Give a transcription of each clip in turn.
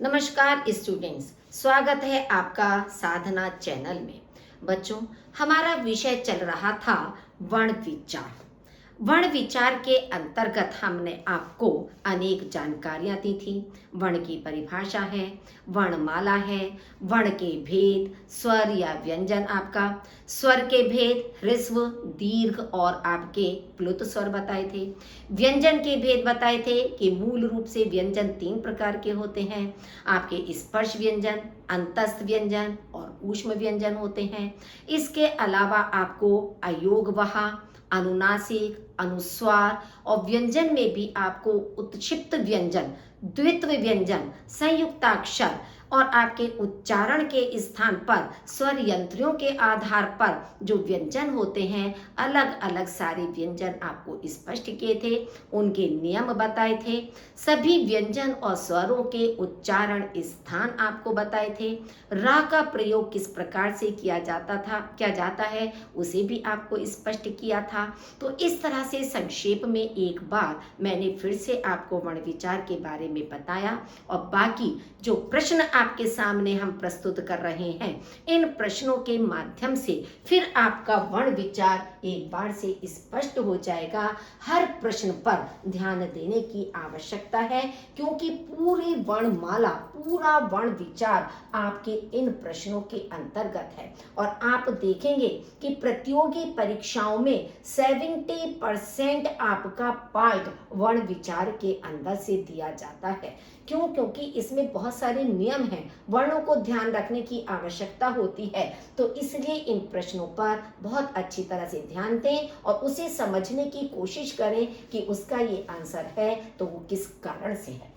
नमस्कार स्टूडेंट्स, स्वागत है आपका साधना चैनल में। बच्चों, हमारा विषय चल रहा था वर्ण विचार। वर्ण विचार के अंतर्गत हमने आपको अनेक जानकारियां दी थी। वर्ण की परिभाषा है, वर्णमाला है, वर्ण के भेद, स्वर या व्यंजन, आपका स्वर के भेद, ह्रस्व, दीर्घ और आपके प्लुत स्वर बताए थे। व्यंजन के भेद बताए थे कि मूल रूप से व्यंजन 3 प्रकार के होते हैं। आपके स्पर्श व्यंजन, अंतस्थ व्यंजन और ऊष्म व्यंजन होते हैं। इसके अलावा आपको अयोगवहा, अनुनासिक, अनुस्वार और व्यंजन में भी आपको उत्क्षिप्त व्यंजन, द्वित्व व्यंजन, संयुक्ताक्षर और आपके उच्चारण के स्थान पर स्वर यंत्रों के आधार पर जो व्यंजन होते हैं, अलग अलग सारे व्यंजन आपको स्पष्ट किए थे, उनके नियम बताए थे। सभी व्यंजन और स्वरों के उच्चारण स्थान आपको बताए थे। रा का प्रयोग किस प्रकार से किया जाता है उसे भी आपको स्पष्ट किया था। तो इस तरह से संक्षेप में एक बार मैंने फिर से आपको वर्ण विचार के बारे में बताया और बाकी जो प्रश्न आपके सामने हम प्रस्तुत कर रहे हैं, इन प्रश्नों के माध्यम से फिर आपका वर्ण विचार एक बार से स्पष्ट हो जाएगा। हर प्रश्न पर ध्यान देने की आवश्यकता है, क्योंकि पूरी वर्णमाला, पूरा वर्ण विचार आपके इन प्रश्नों के अंतर्गत है। और आप देखेंगे कि प्रतियोगी परीक्षाओं में 70% आपका पार्ट वर्ण विचार के अंदर से दिया जाता है। क्यों? क्योंकि इसमें बहुत सारे नियम हैं, वर्णों को ध्यान रखने की आवश्यकता होती है। तो इसलिए इन प्रश्नों पर बहुत अच्छी तरह से ध्यान दें और उसे समझने की कोशिश करें कि उसका ये आंसर है तो वो किस कारण से है।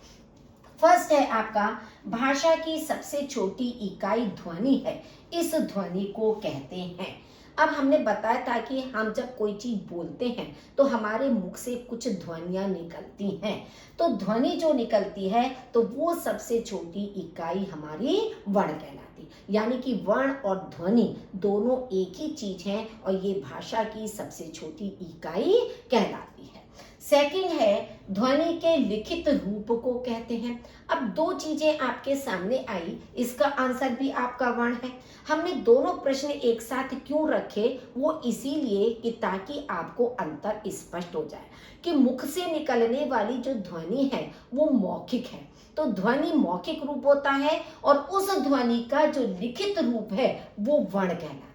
फर्स्ट है आपका, भाषा की सबसे छोटी इकाई ध्वनि है। इस ध्वनि को कहते हैं। अब हमने बताया था कि हम जब कोई चीज बोलते हैं तो हमारे मुख से कुछ ध्वनियां निकलती हैं। तो ध्वनि जो निकलती है तो वो सबसे छोटी इकाई हमारी वर्ण कहलाती, यानी कि वर्ण और ध्वनि दोनों एक ही चीज है और ये भाषा की सबसे छोटी इकाई कहलाती है। सेकंड है, ध्वनि के लिखित रूप को कहते हैं। अब दो चीजें आपके सामने आई, इसका आंसर भी आपका वर्ण है। हमने दोनों प्रश्न एक साथ क्यों रखे, वो इसीलिए कि ताकि आपको अंतर स्पष्ट हो जाए कि मुख से निकलने वाली जो ध्वनि है वो मौखिक है। तो ध्वनि मौखिक रूप होता है और उस ध्वनि का जो लिखित रूप है वो वर्ण कहलाता है।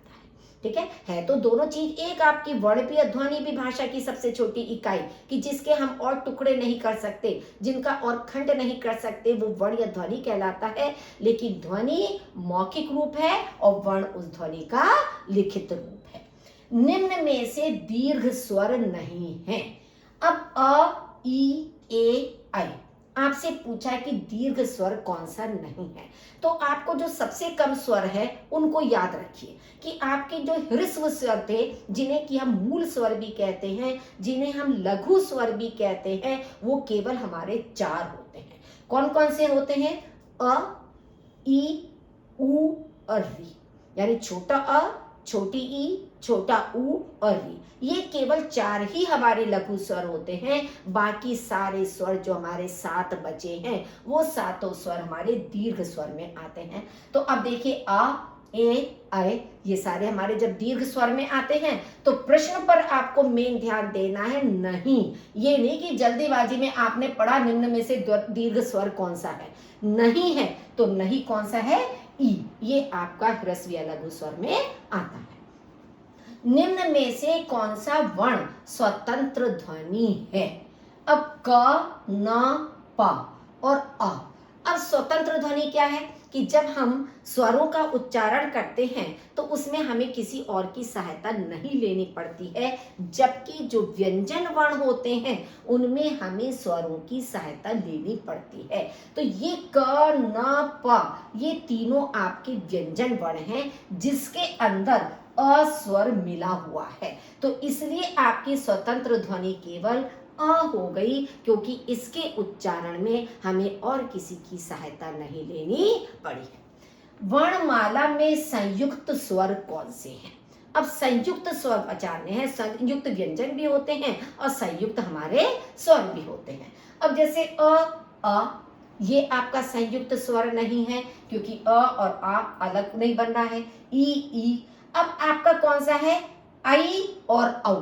ठीक है तो दोनों चीज एक, आपकी वर्ण भी और ध्वनि भी भाषा की सबसे छोटी इकाई कि जिसके हम और टुकड़े नहीं कर सकते, जिनका और खंड नहीं कर सकते, वो वर्ण या ध्वनि कहलाता है। लेकिन ध्वनि मौखिक रूप है और वर्ण उस ध्वनि का लिखित रूप है। निम्न में से दीर्घ स्वर नहीं है। अब अ, ई, ए, ऐ आपसे पूछा है कि दीर्घ स्वर कौन सा नहीं है। तो आपको जो सबसे कम स्वर है उनको याद रखिए कि आपके जो ह्रस्व स्वर थे, जिन्हें कि हम मूल स्वर भी कहते हैं, जिन्हें हम लघु स्वर भी कहते हैं, वो केवल हमारे 4 होते हैं। कौन कौन से होते हैं? अ, ई, उ और री, यानी छोटा अ, छोटी ई, छोटा ऊ और री, ये केवल 4 ही हमारे लघु स्वर होते हैं। बाकी सारे स्वर जो हमारे 7 बचे हैं वो सातों स्वर हमारे दीर्घ स्वर में आते हैं। तो अब देखिए, आ, ए, ऐ, ये सारे हमारे जब दीर्घ स्वर में आते हैं तो प्रश्न पर आपको मेन ध्यान देना है। नहीं, ये नहीं कि जल्दीबाजी में आपने पढ़ा निम्न में से दीर्घ स्वर कौन सा है, नहीं है। तो नहीं कौन सा है? ई, ये आपका ह्रस्व या लघु स्वर में आता है। निम्न में से कौन सा वर्ण स्वतंत्र ध्वनि है? अब क, न, प और अ। अब स्वतंत्र ध्वनि क्या है कि जब हम स्वरों का उच्चारण करते हैं तो उसमें हमें किसी और की सहायता नहीं लेनी पड़ती है, जबकि जो व्यंजन वर्ण होते हैं उनमें हमें स्वरों की सहायता लेनी पड़ती है। तो ये क, न, प, ये तीनों आपके व्यंजन वर्ण हैं जिसके अंदर अ स्वर मिला हुआ है। तो इसलिए आपकी स्वतंत्र ध्वनि केवल अ हो गई, क्योंकि इसके उच्चारण में हमें और किसी की सहायता नहीं लेनी पड़ी है। वर्णमाला में संयुक्त स्वर कौन से हैं? अब संयुक्त स्वर पहचानने हैं। संयुक्त व्यंजन भी होते हैं और संयुक्त हमारे स्वर भी होते हैं। अब जैसे अ, ये आपका संयुक्त स्वर नहीं है क्योंकि अ और आ अलग नहीं बन रहा है। ई। अब आपका कौन सा है? आई और औ।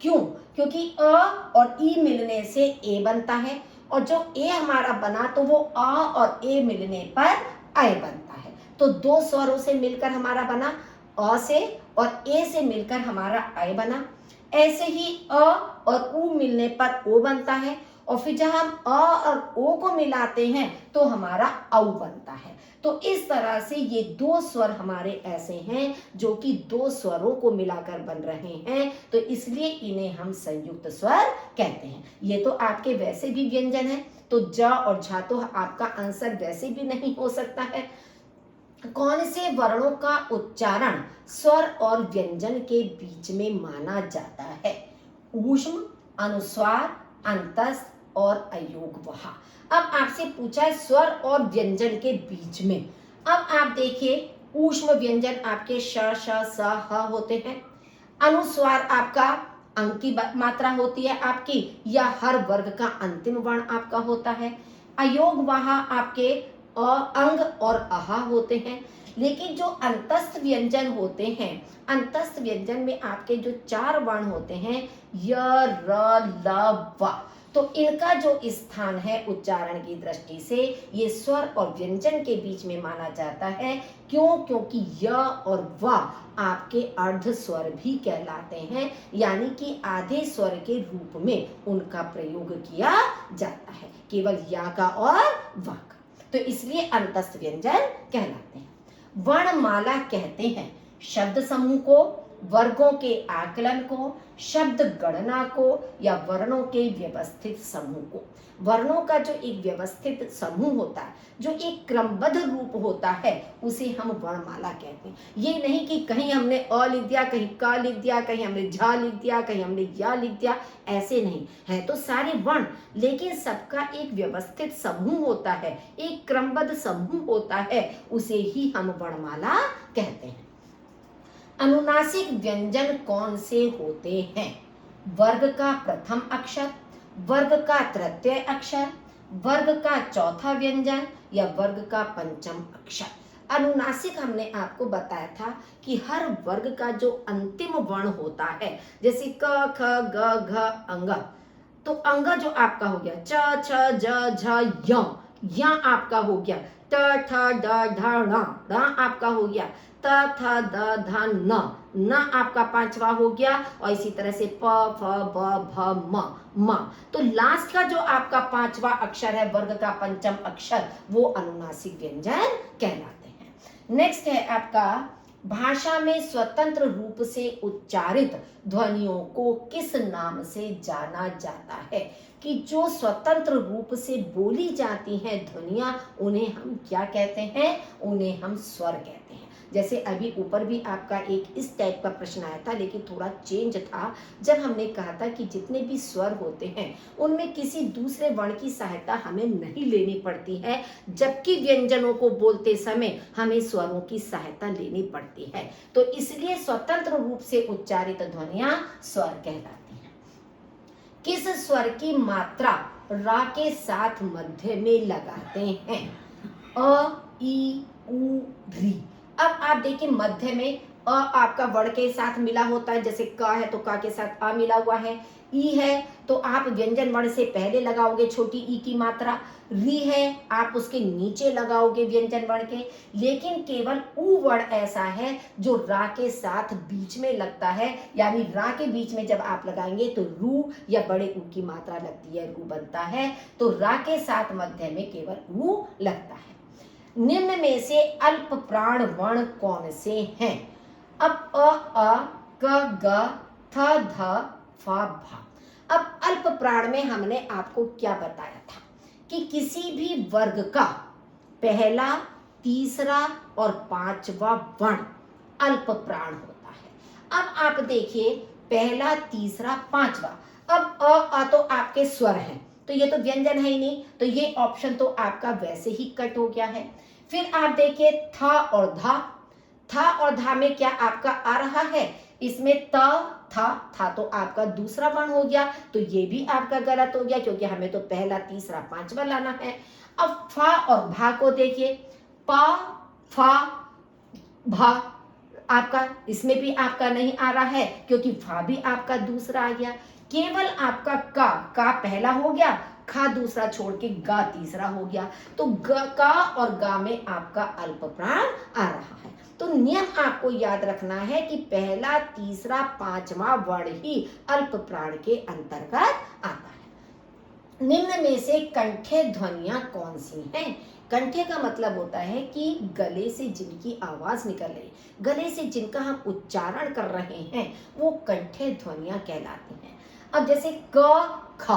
क्यों? क्योंकि अ और ई मिलने से ए बनता है, और जो ए हमारा बना तो वो आ और ए मिलने पर आय बनता है। तो दो स्वरों से मिलकर हमारा बना अ से, और ए से मिलकर हमारा आय बना। ऐसे ही अ और उ मिलने पर ओ बनता है, और फिर जब हम अ और ओ को मिलाते हैं तो हमारा औ बनता है। तो इस तरह से ये दो स्वर हमारे ऐसे हैं जो कि दो स्वरों को मिलाकर बन रहे हैं, तो इसलिए इन्हें हम संयुक्त स्वर कहते हैं। ये तो आपके वैसे भी व्यंजन है, तो ज और झ तो आपका आंसर वैसे भी नहीं हो सकता है। कौन से वर्णों का उच्चारण स्वर और व्यंजन के बीच में माना जाता है? ऊष्म, अनुस्वार, अंतस्थ और अयोग वहा। अब आपसे पूछा है स्वर और व्यंजन के बीच में। अब आप देखिए, ऊष्म व्यंजन आपके श, श, स, ह होते हैं। अनुस्वार आपका अंक की मात्रा होती है आपकी, या हर वर्ग का अंतिम वर्ण आपका होता है। अयोग वहा आपके अ, अंग और अहा होते हैं। लेकिन जो अंतस्थ व्यंजन होते हैं, अंतस्थ व्यंजन में आपके जो चार वर्ण होते हैं य, र, ल, व, तो इनका जो स्थान है उच्चारण की दृष्टि से ये स्वर और व्यंजन के बीच में माना जाता है। क्यों? क्योंकि य और व आपके अर्ध स्वर भी कहलाते हैं, यानी कि आधे स्वर के रूप में उनका प्रयोग किया जाता है, केवल या का और व का। तो इसलिए अंतस्थ व्यंजन कहलाते हैं। वर्णमाला कहते हैं शब्द समूह को, वर्गों के आकलन को, शब्द गणना को, या वर्णों के व्यवस्थित समूह को। वर्णों का जो एक व्यवस्थित समूह होता है, जो एक क्रमबद्ध रूप होता है, उसे हम वर्णमाला कहते हैं। ये नहीं कि कहीं हमने अ लिख दिया, कहीं क लिख दिया, कहीं हमने झ लिख दिया, कहीं हमने या लिख दिया, ऐसे नहीं है। तो सारे वर्ण, लेकिन सबका एक व्यवस्थित समूह होता है, एक क्रमबद्ध समूह होता है, उसे ही हम वर्णमाला कहते हैं। अनुनासिक व्यंजन कौन से होते हैं? वर्ग का प्रथम अक्षर, वर्ग का तृतीय अक्षर, वर्ग का चौथा व्यंजन, या वर्ग का पंचम अक्षर। अनुनासिक हमने आपको बताया था कि हर वर्ग का जो अंतिम वर्ण होता है, जैसे क, ख, ग, घ, अंग, तो अंग जो आपका हो गया च, छ, ज, झ, य आपका हो गया। ट, ठ, ड, ढ, ण आपका हो गया। त, थ, द, ध, न आपका पांचवा हो गया। और इसी तरह से प, फ, ब, भ, म। तो लास्ट का जो आपका पांचवा अक्षर है, वर्ग का पंचम अक्षर, वो अनुनासिक व्यंजन कहलाते हैं। नेक्स्ट है आपका, भाषा में स्वतंत्र रूप से उच्चारित ध्वनियों को किस नाम से जाना जाता है? कि जो स्वतंत्र रूप से बोली जाती हैं ध्वनियां, उन्हें हम क्या कहते हैं? उन्हें हम स्वर कहते हैं। जैसे अभी ऊपर भी आपका एक इस टाइप का प्रश्न आया था, लेकिन थोड़ा चेंज था, जब हमने कहा था कि जितने भी स्वर होते हैं उनमें किसी दूसरे वर्ण की सहायता हमें नहीं लेनी पड़ती है, जबकि व्यंजनों को बोलते समय हमें स्वरों की सहायता लेनी पड़ती है। तो इसलिए स्वतंत्र रूप से उच्चारित ध्वनियां स्वर कहलाती हैं। किस स्वर की मात्रा रा के साथ मध्य में लगाते हैं? अ, ई, उ, री। अब आप देखिए, मध्य में अ आपका वर्ण के साथ मिला होता है, जैसे क है तो क के साथ अ मिला हुआ है। ई है तो आप व्यंजन वर्ण से पहले लगाओगे छोटी ई की मात्रा। री है आप उसके नीचे लगाओगे व्यंजन वर्ण के। लेकिन केवल उ वर्ण ऐसा है जो रा के साथ बीच में लगता है, यानी रा के बीच में जब आप लगाएंगे तो रू या बड़े उ की मात्रा लगती है, रू बनता है। तो रा के साथ मध्य में केवल उ लगता है। निम्न में से अल्प प्राण वर्ण कौन से हैं? अब अ, क, ग, थ, ध, फ, भ। अब अल्प प्राण में हमने आपको क्या बताया था कि किसी भी वर्ग का पहला, तीसरा और पांचवा वर्ण अल्प प्राण होता है। अब आप देखिए, पहला, तीसरा, पांचवा। अब अ तो आपके स्वर हैं, तो ये तो व्यंजन है ही नहीं, तो ये ऑप्शन तो आपका वैसे ही कट हो गया है। फिर आप देखिए थ और धा। था और धा में क्या आपका आ रहा है? इसमें त था तो आपका दूसरा वर्ण हो गया, तो ये भी आपका गलत हो गया, क्योंकि हमें तो पहला, तीसरा, पांचवा लाना है। अब फा और भा को देखिए, पा फा भा, आपका इसमें भी आपका नहीं आ रहा है क्योंकि फा भी आपका दूसरा आ गया। केवल आपका का पहला हो गया, खा दूसरा छोड़ के गा तीसरा हो गया। तो का और गा में आपका अल्प प्राण आ रहा है। तो नियम आपको याद रखना है कि पहला तीसरा पांचवा वर्ण ही अल्प प्राण के अंतर्गत आता है। निम्न में से कंठे ध्वनियां कौन सी हैं? कंठे का मतलब होता है कि गले से जिनकी आवाज निकल रही, गले से जिनका हम उच्चारण कर रहे हैं, वो कंठे ध्वनियां कहलाती हैं। अब जैसे क ख,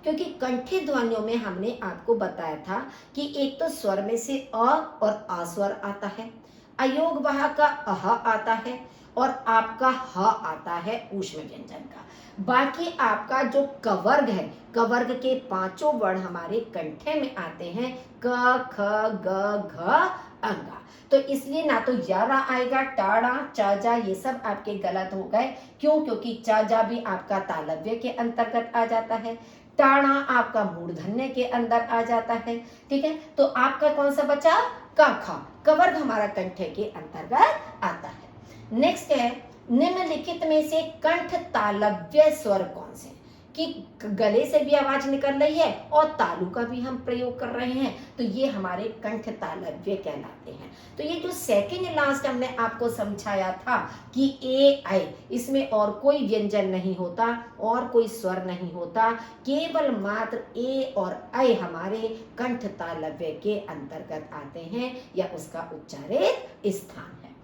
क्योंकि कंठे ध्वनियों में हमने आपको बताया था कि एक तो स्वर में से अ और आ स्वर आता है, अयोग वहा का अह आता है और आपका ह आता है ऊष्म व्यंजन का। बाकी आपका जो कवर्ग है, कवर्ग के पांचों वर्ण हमारे कंठे में आते हैं, क ख ग घ अंगा। तो इसलिए ना तो यारा आएगा, टाड़ा चाजा ये सब आपके गलत हो गए। क्यों? क्योंकि चाजा भी आपका तालव्य के अंतर्गत आ जाता है, टाणा आपका मूर्धन्य के अंदर आ जाता है। ठीक है, तो आपका कौन सा बचा? का खा, कवर्ग हमारा कंठे के अंतर्गत आता है। नेक्स्ट है, निम्नलिखित में से कंठ तालव्य स्वर कौन से? कि गले से भी आवाज निकल रही है और तालु का भी हम प्रयोग कर रहे हैं, तो ये हमारे कंठ तालव्य कहलाते हैं। तो ये जो सेकंड लास्ट हमने आपको समझाया था कि ए आई, इसमें और कोई व्यंजन नहीं होता और कोई स्वर नहीं होता, केवल मात्र ए और ऐ हमारे कंठ तालव्य के अंतर्गत आते हैं या उसका उच्चारित स्थान है।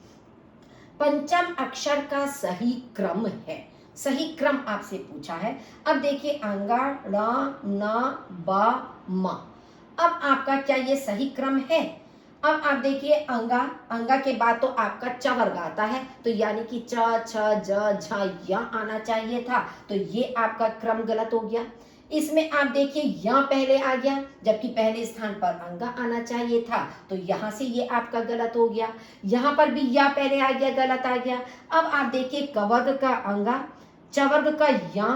पंचम अक्षर का सही क्रम है, सही क्रम आपसे पूछा है। अब देखिए अंगा रा ना बा मा, अब आपका क्या ये सही क्रम है? अब आप देखिए अंगा, अंगा के बाद तो आपका च वर्ग आता है, तो यानी कि च छ ज झ या आना चाहिए था, तो ये आपका क्रम गलत हो गया। इसमें आप देखिए या पहले आ गया, जबकि पहले स्थान पर अंगा आना चाहिए था, तो यहां से ये आपका गलत हो गया। यहां पर भी या पहले आ गया, गलत आ गया। अब आप देखिए कवर्ग का अंगा, चवर्ग का या,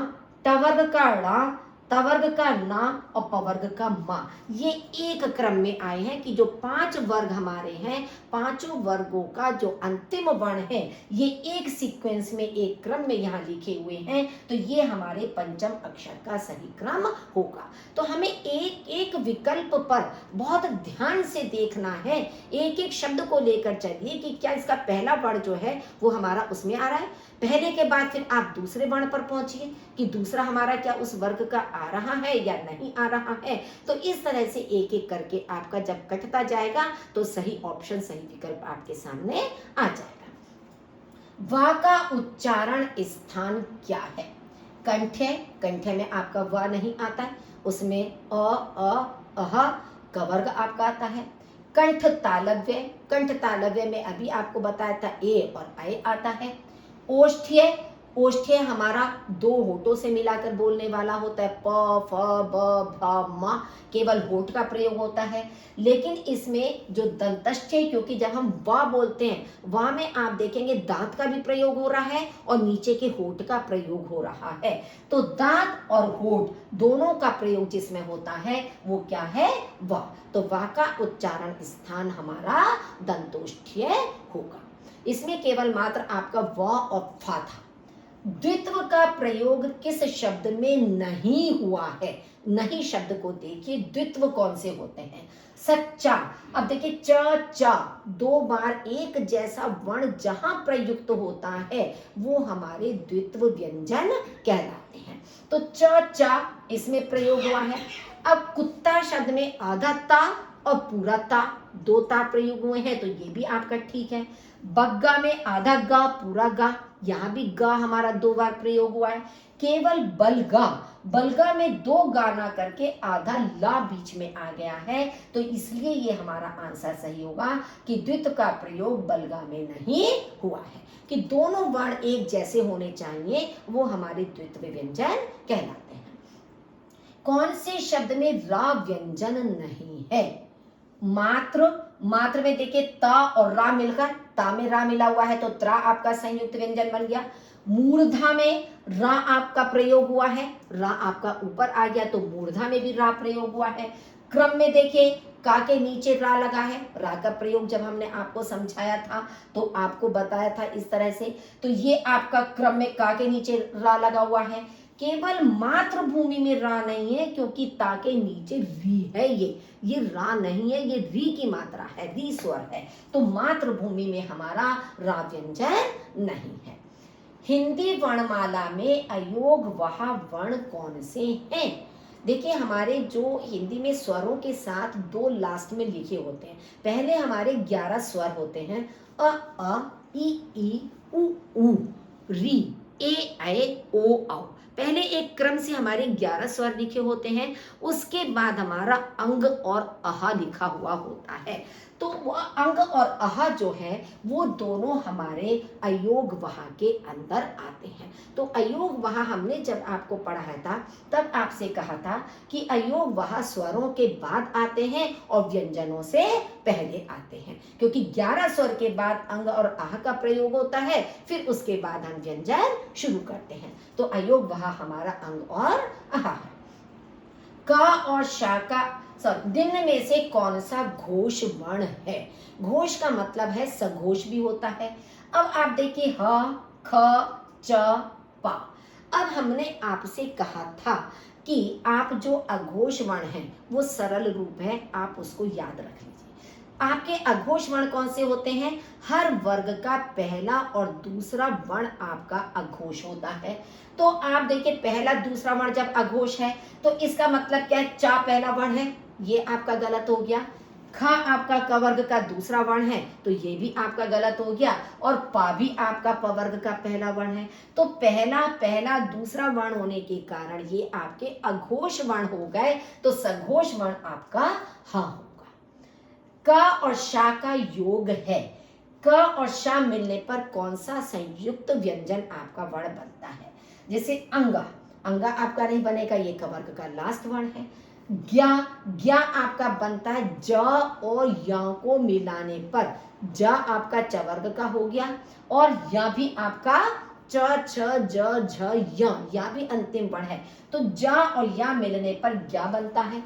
टवर्ग का ड़ा, तवर्ग का ना और पवर्ग का मा, ये एक क्रम में आए हैं कि जो 5 वर्ग हमारे हैं, पांचों वर्गों का जो अंतिम वर्ण है, ये एक सीक्वेंस में एक क्रम में यहाँ लिखे हुए हैं, तो ये हमारे पंचम अक्षर का सही क्रम होगा। तो हमें एक एक विकल्प पर बहुत ध्यान से देखना है, एक एक शब्द को लेकर चलिए कि क्या इसका पहला वर्ण जो है वो हमारा उसमें आ रहा है, पहले के बाद फिर आप दूसरे वर्ण पर पहुंचिए कि दूसरा हमारा क्या उस वर्ग का आ रहा है या नहीं आ रहा है। तो इस तरह से एक एक करके आपका जब कटता जाएगा तो सही ऑप्शन, सही विकल्प आपके सामने आ जाएगा। वा का उच्चारण स्थान क्या है? कंठे, कंठे में आपका वा नहीं आता है, उसमें अह कवर्ग आपका आता है। कंठ तालव्य, कंठ तालव्य में अभी आपको बताया था ए और ऐ आता है। ओष्ठ्य, ओष्ठ्य हमारा दो होठों से मिलाकर बोलने वाला होता है, प फ ब भ म, केवल होठ का प्रयोग होता है। लेकिन इसमें जो दंतस्थ्य, क्योंकि जब हम वा बोलते हैं, वा में आप देखेंगे दांत का भी प्रयोग हो रहा है और नीचे के होठ का प्रयोग हो रहा है। तो दांत और होठ दोनों का प्रयोग जिसमें होता है वो क्या है? वा। तो वा का उच्चारण स्थान हमारा दंतोष्ठ्य होगा। इसमें केवल मात्र आपका व और फा था। द्वित्व का प्रयोग किस शब्द में नहीं हुआ है? नहीं शब्द को देखिए, द्वित्व कौन से होते हैं? सच्चा। अब देखिए च चा, दो बार एक जैसा वर्ण जहां प्रयुक्त होता है वो हमारे द्वित्व व्यंजन कहलाते हैं। तो च चा इसमें प्रयोग हुआ है। अब कुत्ता शब्द में आधा ता और पूरा ता, दो ता प्रयोग हुए हैं, तो ये भी आपका ठीक है। बग्गा में आधा गा पूरा गा, यहाँ भी गा हमारा दो बार प्रयोग हुआ है। केवल बलगा, बलगा में दो गाना करके आधा ला बीच में आ गया है, तो इसलिए ये हमारा आंसर सही होगा कि द्वित्व का प्रयोग बलगा में नहीं हुआ है, कि दोनों वर्ण एक जैसे होने चाहिए, वो हमारे द्वित्व व्यंजन कहलाते हैं। कौन से शब्द में रा व्यंजन नहीं है? मात्र, मात्र में देखिए ता और रा मिलकर, ता में रा मिला हुआ है तो त्रा आपका संयुक्त व्यंजन बन गया। मूर्धा में रा आपका प्रयोग हुआ है, रा आपका ऊपर आ गया तो मूर्धा में भी रा प्रयोग हुआ है। क्रम में देखिए का के नीचे रा लगा है, रा का प्रयोग जब हमने आपको समझाया था तो आपको बताया था इस तरह से। तो ये आपका क्रम में का के नीचे रा लगा हुआ है। केवल मातृभूमि में रा नहीं है, क्योंकि ता के नीचे री है। ये रा नहीं है, ये री की मात्रा है, री स्वर है। तो मातृभूमि में हमारा रा व्यंजन नहीं है। हिंदी वर्णमाला में अयोग वह वर्ण कौन से हैं? देखिए, हमारे जो हिंदी में स्वरों के साथ 2 लास्ट में लिखे होते हैं। पहले हमारे 11 स्वर होते हैं, अ ई उ री ए ऐ ओ औ। पहले एक क्रम से हमारे 11 स्वर लिखे होते हैं, उसके बाद हमारा अंग और अहा लिखा हुआ होता है। तो वह अंग और अहा जो है वो दोनों हमारे अयोग वहा के अंदर आते हैं। तो अयोग वहा हमने जब आपको पढ़ाया था तब आपसे कहा था कि अयोग वहा स्वरों के बाद आते हैं और व्यंजनों से पहले आते हैं, क्योंकि 11 स्वर के बाद अंग और आह का प्रयोग होता है, फिर उसके बाद हम व्यंजन शुरू करते हैं। तो अयोग वहा हमारा अंग और आह है। क और शा का निम्न में से कौन सा घोष वर्ण है? घोष का मतलब है सघोष भी होता है। अब आप देखिए ह ख च पा। अब हमने आपसे कहा था कि आप जो अघोष वर्ण है वो सरल रूप है, आप उसको याद रख लीजिए। आपके अघोष वर्ण कौन से होते हैं? हर वर्ग का पहला और दूसरा वर्ण आपका अघोष होता है। तो आप देखिए, पहला दूसरा वर्ण जब अघोष है तो इसका मतलब क्या है? चा पहला वर्ण है, ये आपका गलत हो गया। ख आपका क वर्ग का दूसरा वर्ण है, तो ये भी आपका गलत हो गया। और पा भी आपका प वर्ग का पहला वर्ण है। तो पहला दूसरा वर्ण होने के कारण ये आपके अघोष वर्ण हो गए। तो सघोष वर्ण आपका हा होगा। क और शा का योग है। क और शा मिलने पर कौन सा संयुक्त व्यंजन आपका वर्ण बनता है? जैसे अंगा, अंगा आपका नहीं बनेगा, ये क वर्ग का लास्ट वर्ण है। ज्ञा आपका बनता है ज और य को मिलाने पर, ज आपका च वर्ग का हो गया और य भी आपका च छ ज झ य, या भी अंतिम वर्ण है। तो ज और य मिलने पर ज्ञा बनता है।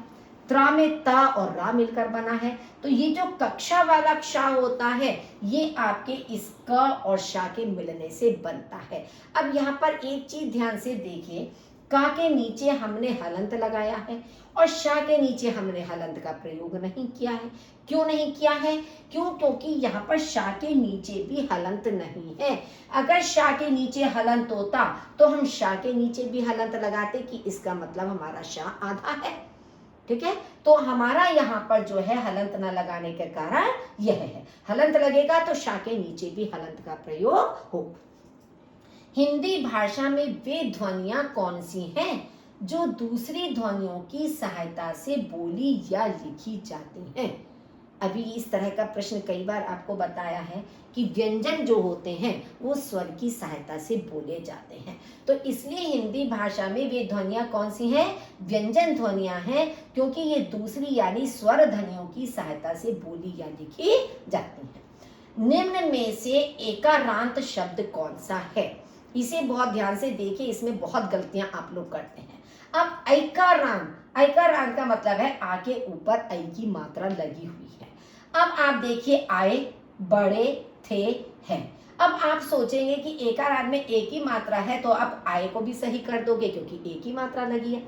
त्रा में ता और रा मिलकर बना है। तो ये जो कक्षा वाला क्षा होता है ये आपके इस क और शा के मिलने से बनता है। अब यहाँ पर एक चीज ध्यान से देखिए, का के नीचे हमने हलंत लगाया है और शा के नीचे हमने हलंत का प्रयोग नहीं किया है। क्यों नहीं किया है? क्योंकि यहाँ पर शा के नीचे भी हलंत नहीं है। अगर शा के नीचे हलंत होता तो हम शा के नीचे भी हलंत लगाते, कि इसका मतलब हमारा शा आधा है। ठीक है, तो हमारा यहाँ पर जो है हलंत न लगाने के कारण यह है। हलंत लगेगा तो शा के नीचे भी हलंत का प्रयोग हो। हिंदी भाषा में वे ध्वनियां कौन सी हैं जो दूसरी ध्वनियों की सहायता से बोली या लिखी जाती हैं? अभी इस तरह का प्रश्न कई बार आपको बताया है कि व्यंजन जो होते हैं वो स्वर की सहायता से बोले जाते हैं। तो इसलिए हिंदी भाषा में वे ध्वनियां कौन सी हैं? व्यंजन ध्वनियां हैं, क्योंकि ये दूसरी यानी स्वर ध्वनियों की सहायता से बोली या लिखी जाती हैं। निम्न में से एकारांत शब्द कौन सा है? इसे बहुत ध्यान से देखिए, इसमें बहुत गलतियां आप लोग करते हैं। अब ऐकारांत, ऐकारांत का मतलब है आ के ऊपर ऐ की मात्रा लगी हुई है। अब आप देखिए, आए, बड़े, थे, हैं। अब आप सोचेंगे कि एकारांत में एक ही मात्रा है तो आप आए को भी सही कर दोगे, क्योंकि एक ही मात्रा लगी है।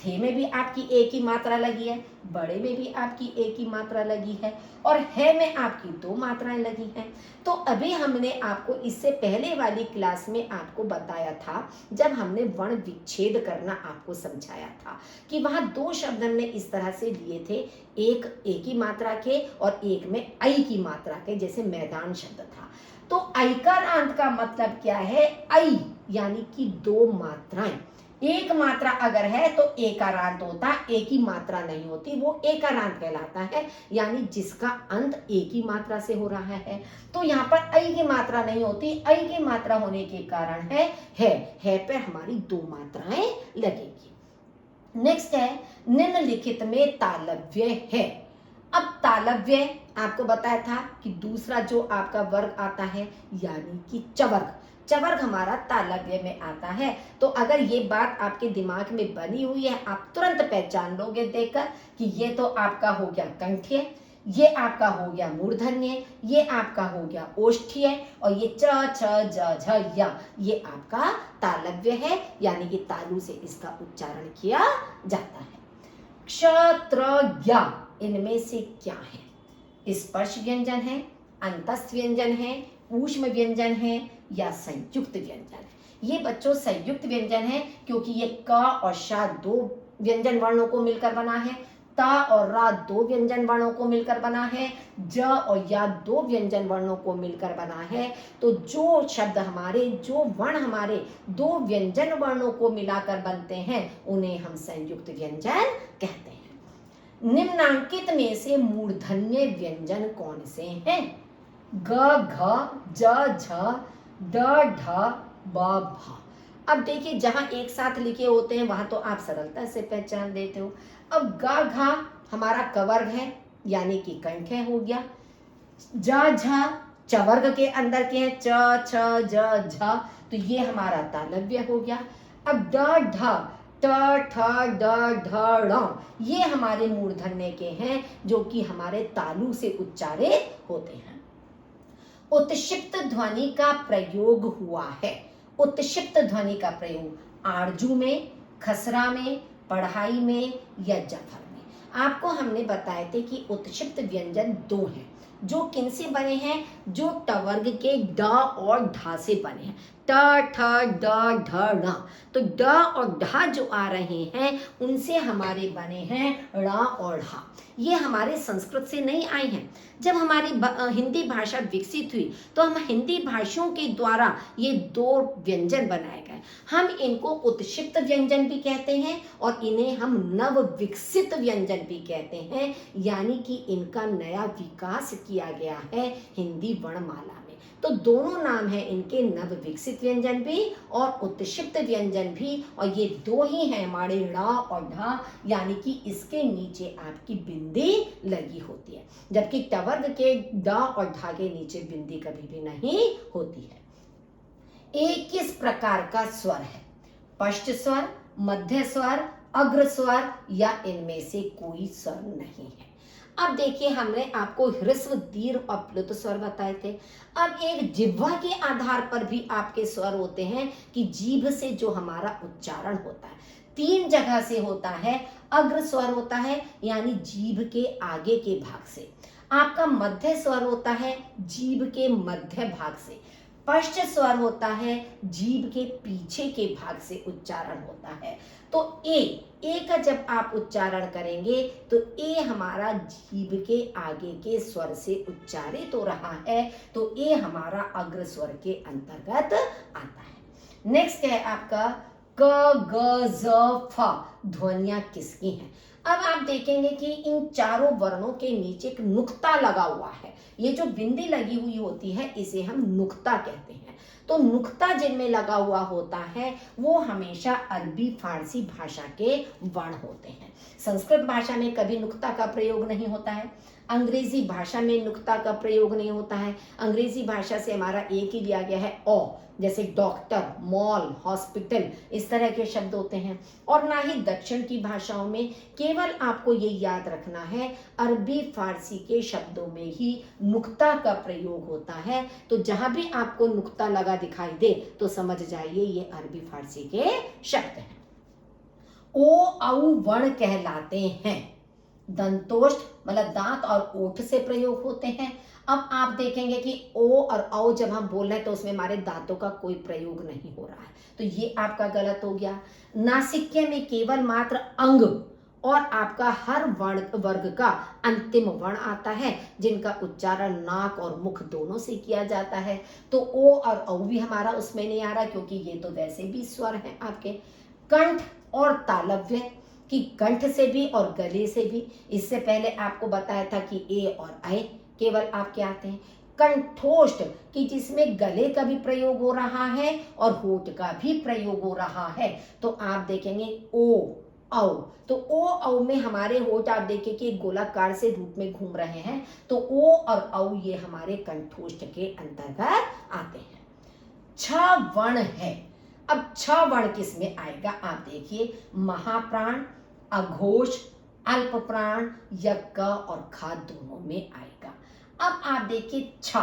थे में भी आपकी एक ही मात्रा लगी है, बड़े में भी आपकी एक ही मात्रा लगी है, और है में आपकी 2 मात्राएं लगी हैं। तो अभी हमने आपको इससे पहले वाली क्लास में आपको बताया था, जब हमने वर्ण विच्छेद करना आपको समझाया था, कि वहां 2 शब्द हमने इस तरह से लिए थे, एक ही मात्रा के और एक में ऐ की मात्रा के, जैसे मैदान शब्द था। तो ऐकारांत का मतलब क्या है? ऐ यानी कि 2 मात्राएं। एक मात्रा अगर है तो एकारांत होता, एक ही मात्रा नहीं होती, वो एकारांत कहलाता है, यानी जिसका अंत एक ही मात्रा से हो रहा है। तो यहाँ पर ऐ की मात्रा नहीं होती, ऐ की मात्रा होने के कारण है पर हमारी 2 मात्राएं लगेगी। नेक्स्ट है, निम्नलिखित में तालव्य है। अब तालव्य आपको बताया था कि दूसरा जो आपका वर्ग आता है यानी कि चवर्ग, चवर्ग हमारा तालव्य में आता है। तो अगर ये बात आपके दिमाग में बनी हुई है, आप तुरंत पहचान लोगे देखकर कि ये तो आपका हो गया कंठ्य, ये आपका हो गया मूर्धन्य, ये आपका हो गया ओष्ठ्य, और ये च छ ज झ या ये आपका तालव्य है, यानी कि तालु से इसका उच्चारण किया जाता है। क्ष त्र ज्ञ इनमें से क्या है? स्पर्श व्यंजन है, अंतस्थ व्यंजन है, ऊष्म व्यंजन है या संयुक्त व्यंजन है? ये बच्चों संयुक्त व्यंजन है, क्योंकि ये क और श दो व्यंजन वर्णों को मिलकर बना है, ता और रा दो व्यंजन वर्णों को मिलकर बना है, ज और या दो व्यंजन वर्णों को मिलकर बना है। तो जो शब्द हमारे, जो वर्ण हमारे दो व्यंजन वर्णों को मिलाकर बनते हैं, उन्हें हम संयुक्त व्यंजन कहते हैं। निम्नांकित में से मूर्धन्य व्यंजन कौन से हैं? ग घ ज झ ड ढ ब भ। अब देखिए, जहां एक साथ लिखे होते हैं वहां तो आप सरलता से पहचान देते हो। अब ग घ हमारा कवर्ग है, यानी कि कंठ हो गया। ज झ चवर्ग के अंदर के हैं, च छ ज झ, तो ये हमारा तालव्य हो गया। अब ड ढ ट ठ ड ढ ण, ये हमारे मूर्धन्य के हैं, जो कि हमारे तालु से उच्चारित होते हैं। उत्क्षिप्त ध्वनि का प्रयोग हुआ है। उत्क्षिप्त ध्वनि का प्रयोग आरजू में, खसरा में, पढ़ाई में या जफर में। आपको हमने बताए थे कि उत्क्षिप्त व्यंजन दो हैं, जो किन से बने हैं? जो टवर्ग के ड और ढ से बने हैं, ट ठ ड ढ ण। तो ड और ढ जो आ रहे हैं उनसे हमारे बने हैं ण और ढ। ये हमारे संस्कृत से नहीं आए हैं। जब हमारी हिंदी भाषा विकसित हुई तो हम हिंदी भाषियों के द्वारा ये दो व्यंजन बनाए गए। हम इनको उत्क्षिप्त व्यंजन भी कहते हैं और इन्हें हम नव विकसित व्यंजन भी कहते हैं, यानी कि इनका नया विकास किया गया है हिंदी वर्णमाला में। तो दोनों नाम है इनके, नव विकसित व्यंजन भी और उत्क्षिप्त व्यंजन भी, और ये दो ही हैं हमारे ण और ढ, यानी कि इसके नीचे आपकी बिंदी लगी होती है, जबकि टवर्ग के ड और ढ के नीचे बिंदी कभी भी नहीं होती है। एक किस प्रकार का स्वर है? पश्च स्वर, मध्य स्वर, अग्र स्वर या इनमें से कोई स्वर नहीं है। अब देखिए, हमने आपको ह्रस्व, दीर्घ और प्लुत स्वर बताए थे। अब एक जिह्वा के आधार पर भी आपके स्वर होते हैं कि जीभ से जो हमारा उच्चारण होता है, तीन जगह से होता है। अग्र स्वर होता है यानी जीभ के आगे के भाग से, आपका मध्य स्वर होता है जीभ के मध्य भाग से, पश्च स्वर होता है जीभ के पीछे के भाग से उच्चारण होता है। तो ए का जब आप उच्चारण करेंगे तो ए हमारा जीभ के आगे के स्वर से उच्चारित हो रहा है, तो ए हमारा अग्र स्वर के अंतर्गत आता है। नेक्स्ट है आपका क ग ज फ, ध्वनियां किसकी हैं? अब आप देखेंगे कि इन चारों वर्णों के नीचे एक नुक्ता लगा हुआ है। ये जो बिंदी लगी हुई होती है इसे हम नुक्ता कहते हैं। तो नुक्ता जिनमें लगा हुआ होता है वो हमेशा अरबी फारसी भाषा के वर्ण होते हैं। संस्कृत भाषा में कभी नुक्ता का प्रयोग नहीं होता है, अंग्रेजी भाषा में नुक्ता का प्रयोग नहीं होता है। अंग्रेजी भाषा से हमारा एक ही लिया गया है ओ, जैसे डॉक्टर, मॉल, हॉस्पिटल, इस तरह के शब्द होते हैं। और ना ही दक्षिण की भाषाओं में, केवल आपको ये याद रखना है अरबी फारसी के शब्दों में ही नुक्ता का प्रयोग होता है। तो जहां भी आपको नुक्ता लगा दिखाई दे तो समझ जाइए ये अरबी फारसी के शब्द हैं। ओ औ वर्ण कहलाते हैं। दंतोष्ठ मतलब दांत और ओठ से प्रयोग होते हैं। अब आप देखेंगे कि ओ और औ जब हम बोल रहे हैं तो उसमें हमारे दांतों का कोई प्रयोग नहीं हो रहा है, तो ये आपका गलत हो गया। नासिक्य में केवल मात्र अंग और आपका हर वर्ग का अंतिम वर्ण आता है, जिनका उच्चारण नाक और मुख दोनों से किया जाता है। तो ओ और औ भी हमारा उसमें नहीं आ रहा, क्योंकि ये तो वैसे भी स्वर हैं आपके। कंठ और तालव्य कि कंठ से भी और गले से भी, इससे पहले आपको बताया था कि ए और ऐ केवल आपके आते हैं। कंठोष्ठ कि जिसमें गले का भी प्रयोग हो रहा है और होठ का भी प्रयोग हो रहा है। तो आप देखेंगे ओ औ। तो ओ औ में हमारे होठ आप देखिए कि एक गोलाकार से रूप में घूम रहे हैं, तो ओ और औ ये हमारे कंठोष्ठ के अंतर्गत आते हैं। छ वर्ण है। अब छ वर्ण किस में आएगा आप देखिए, महाप्राण, अघोष, अल्प प्राण, यक्क और खा दोनों में आएगा। अब आप देखिए छ,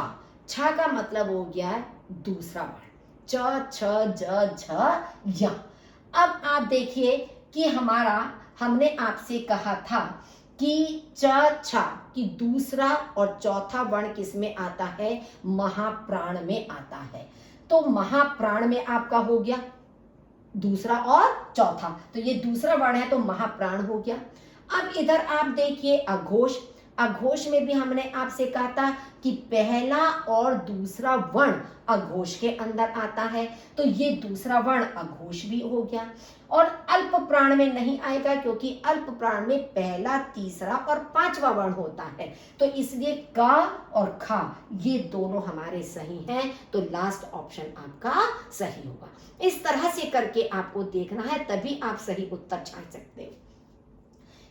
छ का मतलब हो गया है दूसरा वर्ण, च छ ज झ य। अब आप देखिए कि हमने आपसे कहा था कि च छ कि दूसरा और चौथा वर्ण किस में आता है, महाप्राण में आता है। तो महाप्राण में आपका हो गया दूसरा और चौथा, तो ये दूसरा वर्ण है तो महाप्राण हो गया। अब इधर आप देखिए अघोष, अघोष में भी हमने आपसे कहा था कि पहला और दूसरा वर्ण अघोष के अंदर आता है, तो ये दूसरा वर्ण अघोष भी हो गया। और अल्प प्राण में नहीं आएगा क्योंकि अल्प प्राण में पहला, तीसरा और पांचवा वर्ण होता है, तो इसलिए का और खा ये दोनों हमारे सही हैं, तो लास्ट ऑप्शन आपका सही होगा। इस तरह से करके आपको देखना है, तभी आप सही उत्तर छान सकते हो।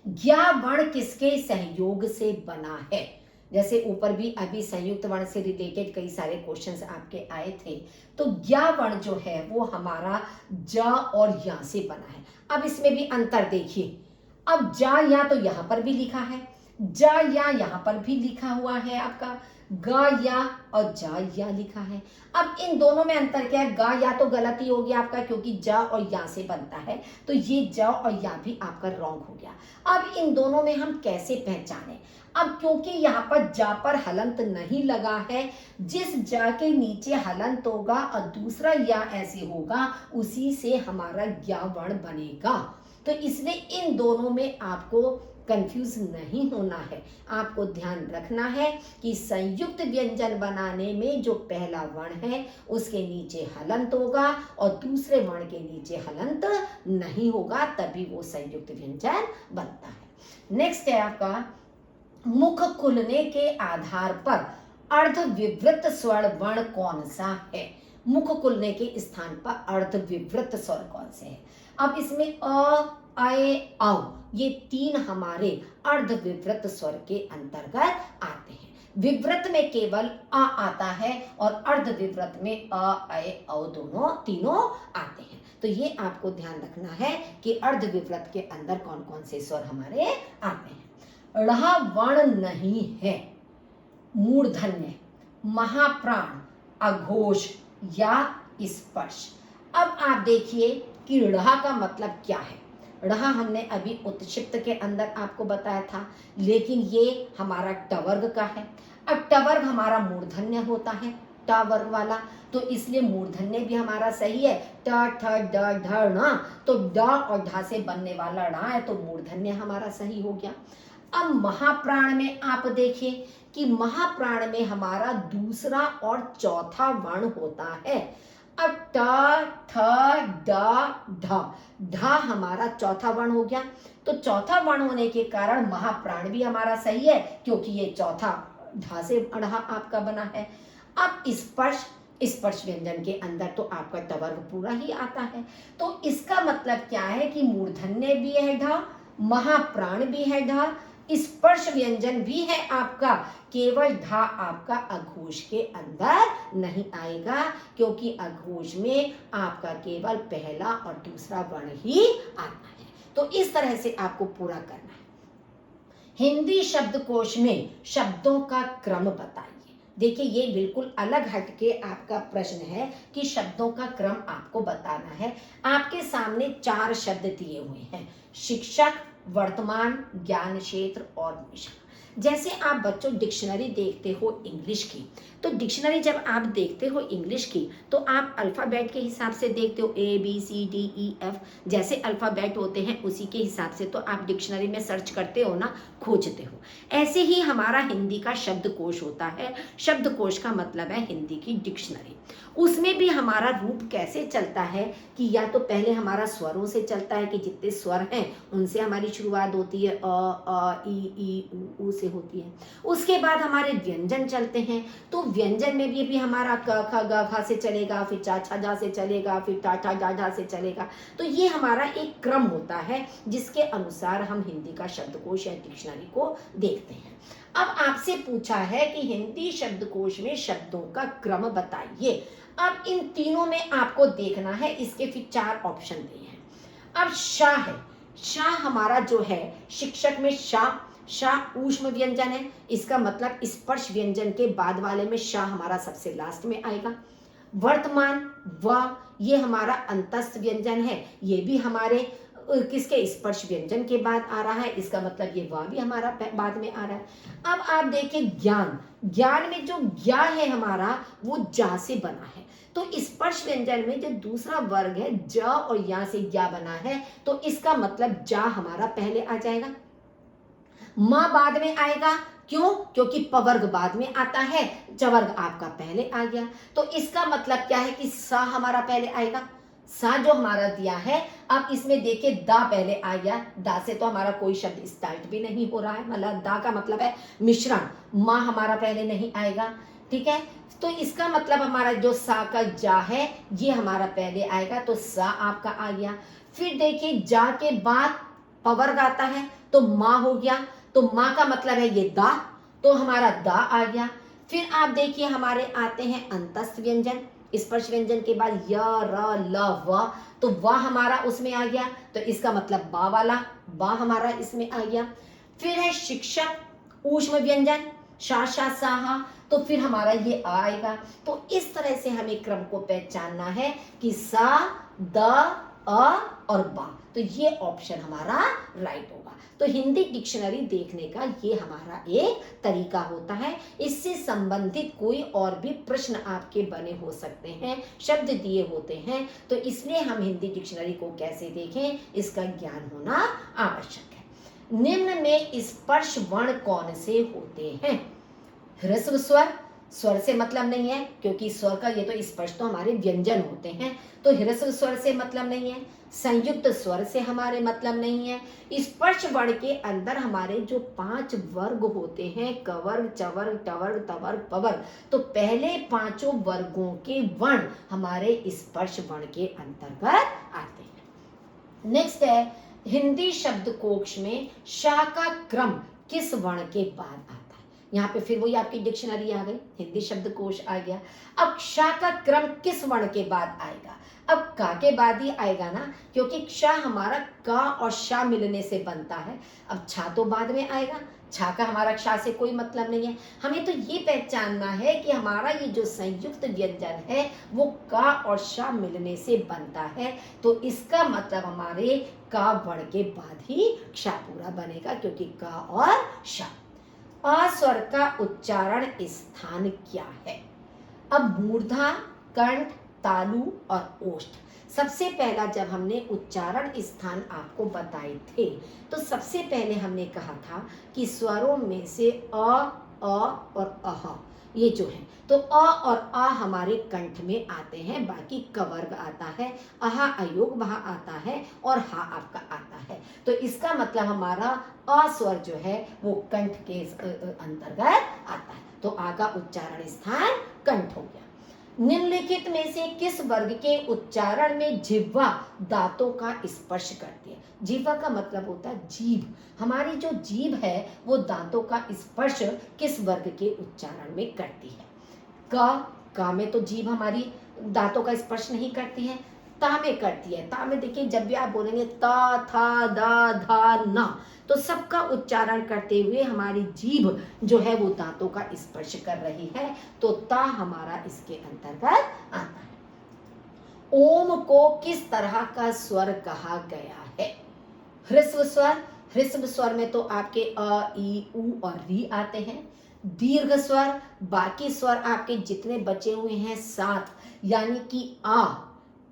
ज्ञा वर्ण किसके सहयोग से बना है, जैसे ऊपर भी अभी संयुक्त वर्ण से रिलेटेड कई सारे क्वेश्चंस आपके आए थे, तो ज्ञा वर्ण जो है वो हमारा ज और या से बना है। अब इसमें भी अंतर देखिए, अब जा या तो यहां पर भी लिखा है, जा या यहां पर भी लिखा हुआ है आपका, गा या और जा या लिखा है। अब इन दोनों में अंतर क्या है, गा या तो गलत ही हो गया आपका क्योंकि जा और या से बनता है, तो ये जा और या भी आपका रॉन्ग हो गया। अब इन दोनों में हम कैसे पहचाने, अब क्योंकि यहाँ पर जा पर हलंत नहीं लगा है, जिस जा के नीचे हलंत होगा और दूसरा या ऐसे होगा, उसी से हमारा ज्ञा वर्ण बनेगा। तो इसलिए इन दोनों में आपको कंफ्यूज नहीं होना है, आपको ध्यान रखना है कि संयुक्त व्यंजन बनाने में जो पहला वर्ण है उसके नीचे हलंत होगा और दूसरे वर्ण के नीचे हलंत नहीं होगा, तभी वो संयुक्त व्यंजन बनता है। नेक्स्ट है आपका मुख खुलने के आधार पर अर्ध विवृत स्वर्ण वर्ण कौन सा है, मुख खुलने के स्थान पर अर्ध विवृत स्वर कौन से है। अब इसमें अ, आए, औ ये तीन हमारे अर्ध विवृत स्वर के अंतर्गत आते हैं। विवृत में केवल अ आता है और अर्ध विवृत में अ, आए, औ दोनों तीनों आते हैं। तो ये आपको ध्यान रखना है कि अर्ध विवृत के अंदर कौन कौन से स्वर हमारे आते हैं। ढ़ वर्ण नहीं है, मूर्धन्य, महाप्राण, अघोष या स्पर्श। अब आप देखिए कि ढ़ का मतलब क्या है, ढ़ हमने अभी उत्क्षिप्त के अंदर आपको बताया था, लेकिन ये हमारा टवर्ग का है। अब टवर्ग हमारा मूर्धन्य होता है, ट वर्ग वाला, तो इसलिए मूर्धन्य भी हमारा सही है, ट ठ ड ढ ण, तो ड और ढ से बनने वाला ण है तो मूर्धन्य हमारा सही हो गया। अब महाप्राण में आप देखिए कि महाप्राण में हमारा दूसरा और चौथा वर्ण होता है। अब ट ठ ड ढ, ढ हमारा चौथा वर्ण हो गया, तो चौथा वर्ण होने के कारण महाप्राण भी हमारा सही है क्योंकि ये चौथा ढ से ढ़ आपका बना है। अब स्पर्श, स्पर्श व्यंजन के अंदर तो आपका टवर्ग पूरा ही आता है, तो इसका मतलब क्या है कि मूर्धन्य भी है ढ, महाप्राण भी है ढ, स्पर्श व्यंजन भी है आपका, केवल ढ आपका अघोष के अंदर नहीं आएगा क्योंकि अघोष में आपका केवल पहला और दूसरा वर्ण ही आता है। तो इस तरह से आपको पूरा करना है। हिंदी शब्दकोश में शब्दों का क्रम बताइए। देखिए ये बिल्कुल अलग हटके आपका प्रश्न है कि शब्दों का क्रम आपको बताना है। आपके सामने 4 शब्द दिए हुए हैं, शिक्षक, वर्तमान, ज्ञान क्षेत्र और मिशन। जैसे आप बच्चों डिक्शनरी देखते हो इंग्लिश की, तो डिक्शनरी जब आप देखते हो इंग्लिश की तो आप अल्फ़ाबेट के हिसाब से देखते हो, A B C D E F जैसे अल्फ़ाबेट होते हैं उसी के हिसाब से तो आप डिक्शनरी में सर्च करते हो ना, खोजते हो। ऐसे ही हमारा हिंदी का शब्दकोश होता है, शब्दकोश का मतलब है हिंदी की डिक्शनरी। उसमें भी हमारा रूप कैसे चलता है कि या तो पहले हमारा स्वरों से चलता है कि जितने स्वर हैं उनसे हमारी शुरुआत होती है, अ ई उ से से होती है। उसके बाद हमारे व्यंजन चलते हैं, तो व्यंजन में भी हमारा क ख ग घ से चलेगा, फिर चा छा जा से चलेगा, फिर टा ठा डा ढा से चलेगा। तो ये हमारा एक क्रम होता है जिसके अनुसार हम हिंदी का शब्दकोश या डिक्शनरी को देखते हैं। अब आपसे पूछा है कि हिंदी शब्दकोश में शब्दों का क्रम बताइए। अब इन तीनों में आपको देखना है, इसके फिर 4 ऑप्शन दिए हैं। अब शाह है, शाह हमारा जो है शिक्षक में शाह, शाह ऊष्म व्यंजन है, इसका मतलब स्पर्श व्यंजन के बाद वाले में शाह हमारा सबसे लास्ट में आएगा। वर्तमान व, ये हमारा अंतस्थ व्यंजन है, ये भी हमारे किसके स्पर्श व्यंजन के बाद आ रहा है, इसका मतलब ये व भी हमारा बाद में आ रहा है। अब आप देखिए ज्ञान, ज्ञान में जो ज्ञा है हमारा वो जा से बना है, तो स्पर्श व्यंजन में जो दूसरा वर्ग है ज और या से ज्ञा बना है, तो इसका मतलब जा हमारा पहले आ जाएगा, मां बाद में आएगा। क्यों? क्योंकि पवर्ग बाद में आता है, जवर्ग आपका पहले आ गया। तो इसका मतलब क्या है कि सा हमारा पहले आएगा, सा जो हमारा दिया है। अब इसमें देखिए दा पहले आ गया, दा से तो हमारा कोई शब्द स्टार्ट भी नहीं हो रहा है, मतलब दा का मतलब है मिश्रण, मां हमारा पहले नहीं आएगा, ठीक है। तो इसका मतलब हमारा जो सा का जा है ये हमारा पहले आएगा, तो सा आपका आ गया। फिर देखिए जा के बाद पवर्ग आता है तो मां हो गया, तो मां का मतलब है ये दा, तो हमारा दा आ गया। फिर आप देखिए हमारे आते हैं अंतस्थ व्यंजन, स्पर्श व्यंजन के बाद य र ल व, तो व हमारा उसमें आ गया, तो इसका मतलब बा वाला बा हमारा इसमें आ गया। फिर है शिक्षक ऊष्म व्यंजन शा शा साहा, तो फिर हमारा ये आएगा। तो इस तरह से हमें क्रम को पहचानना है कि सा द अ और बा, तो ये ऑप्शन हमारा राइट होगा। तो हिंदी डिक्शनरी देखने का ये हमारा एक तरीका होता है। इससे संबंधित कोई और भी प्रश्न आपके बने हो सकते हैं, शब्द दिए होते हैं, तो इसलिए हम हिंदी डिक्शनरी को कैसे देखें इसका ज्ञान होना आवश्यक है। निम्न में स्पर्श वर्ण कौन से होते हैं? ह्रस्व स्वर, स्वर से मतलब नहीं है क्योंकि स्वर का ये तो स्पर्श तो हमारे व्यंजन होते हैं, तो ह्रस्व स्वर से मतलब नहीं है। संयुक्त स्वर से हमारे मतलब नहीं है। स्पर्श वर्ण के अंदर हमारे जो 5 वर्ग होते हैं, कवर्ग चवर्ग टवर्ग तवर्ग पवर्ग, तो पहले 5 वर्गों के वर्ण हमारे स्पर्श वर्ण के अंतर्गत आते हैं। नेक्स्ट है हिंदी शब्दकोश में शा का क्रम किस वर्ण के बाद आता है? यहाँ पे फिर वही आपकी डिक्शनरी आ गई, हिंदी शब्दकोश आ गया। अब शा का क्रम किस वर्ण के बाद आएगा? अब का के बाद ही आएगा ना, क्योंकि क्षा हमारा का और शा मिलने से बनता है। अब छा तो बाद में आएगा, छा का हमारा क्षा से कोई मतलब नहीं है। हमें तो ये पहचानना है कि हमारा ये जो संयुक्त व्यंजन है वो का और शा मिलने से बनता है, तो इसका मतलब हमारे का वर्ण के बाद ही क्षा पूरा बनेगा, क्योंकि का और शा। अ स्वर का उच्चारण स्थान क्या है? अब मूर्धा, कंठ, तालु और ओष्ठ, सबसे पहला जब हमने उच्चारण स्थान आपको बताए थे तो सबसे पहले हमने कहा था कि स्वरों में से अ और अह ये जो है, तो अ और आ हमारे कंठ में आते हैं, बाकी कवर्ग आता है, अहा अयोग वहां आता है और हा आपका आता है। तो इसका मतलब हमारा अ स्वर जो है वो कंठ के अंतर्गत आता है, तो आ का उच्चारण स्थान कंठ हो गया। निम्नलिखित में से किस वर्ग के उच्चारण में जिह्वा दांतों का स्पर्श करती है? जिह्वा का मतलब होता है जीभ, हमारी जो जीभ है वो दांतों का स्पर्श किस वर्ग के उच्चारण में करती है? का में तो जीभ हमारी दांतों का स्पर्श नहीं करती है, ता में करती है। ता में देखिए जब भी आप बोलेंगे ता था दा धा ना, तो सबका उच्चारण करते हुए हमारी जीभ जो है वो दांतों का स्पर्श कर रही है, तो ता हमारा इसके अंतर्गत आता है। ओम को किस तरह का स्वर कहा गया है? ह्रस्व स्वर, ह्रस्व स्वर में तो आपके अ ई उ और री आते हैं। दीर्घ स्वर, बाकी स्वर आपके जितने बचे हुए हैं 7, यानी कि आ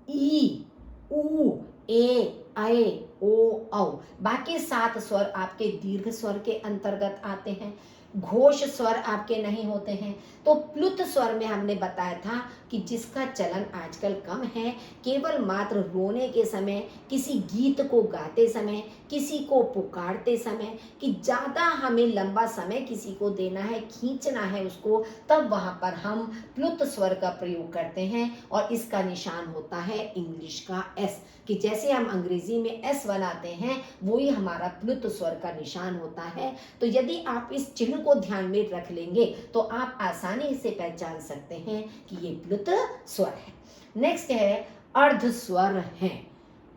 ई उ ए ऐ ओ औ, बाकी 7 स्वर आपके दीर्घ स्वर के अंतर्गत आते हैं। घोष स्वर आपके नहीं होते हैं। तो प्लुत स्वर में हमने बताया था कि जिसका चलन आजकल कम है, केवल मात्र रोने के समय, किसी गीत को गाते समय, किसी को पुकारते समय, कि ज़्यादा हमें लंबा समय किसी को देना है, खींचना है उसको, तब वहाँ पर हम प्लुत स्वर का प्रयोग करते हैं और इसका निशान होता है इंग्लिश का एस, कि जैसे हम अंग्रेजी में एस बनाते हैं वही हमारा प्लुत स्वर का निशान होता है। तो यदि आप इस चिन्ह को ध्यान में रख लेंगे तो आप आसानी से पहचान सकते हैं कि ये प्लुत स्वर है। नेक्स्ट है अर्ध स्वर है,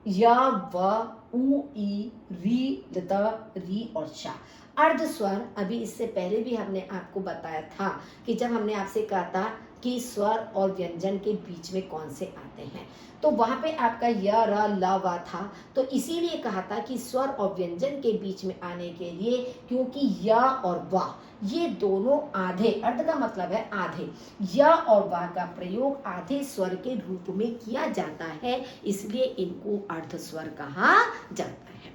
य, व, उ, ई, री, लत, री और शा। अर्ध स्वर, अभी इससे पहले भी हमने आपको बताया था कि जब हमने आपसे कहा था कि स्वर और व्यंजन के बीच में कौन से आते हैं, तो वहाँ पे आपका य, र, ल, व था। तो इसीलिए कहा था कि स्वर और व्यंजन के बीच में आने के लिए, क्योंकि य और व ये दोनों आधे, अर्ध का मतलब है आधे, य और व का प्रयोग आधे स्वर के रूप में किया जाता है, इसलिए इनको अर्ध स्वर कहा जाता है।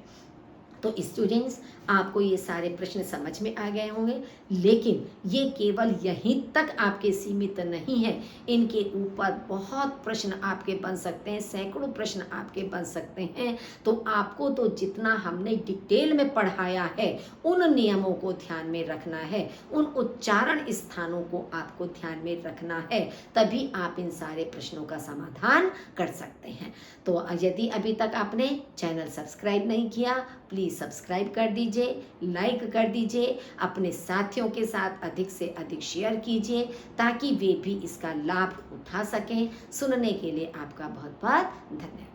तो स्टूडेंट्स, आपको ये सारे प्रश्न समझ में आ गए होंगे, लेकिन ये केवल यहीं तक आपके सीमित नहीं है, इनके ऊपर बहुत प्रश्न आपके बन सकते हैं, सैकड़ों प्रश्न आपके बन सकते हैं। तो आपको तो जितना हमने डिटेल में पढ़ाया है उन नियमों को ध्यान में रखना है, उन उच्चारण स्थानों को आपको ध्यान में रखना है, तभी आप इन सारे प्रश्नों का समाधान कर सकते हैं। तो यदि अभी तक आपने चैनल सब्सक्राइब नहीं किया, प्लीज़ सब्सक्राइब कर दीजिए, लाइक कर दीजिए, अपने साथियों के साथ अधिक से अधिक शेयर कीजिए ताकि वे भी इसका लाभ उठा सकें। सुनने के लिए आपका बहुत बहुत धन्यवाद।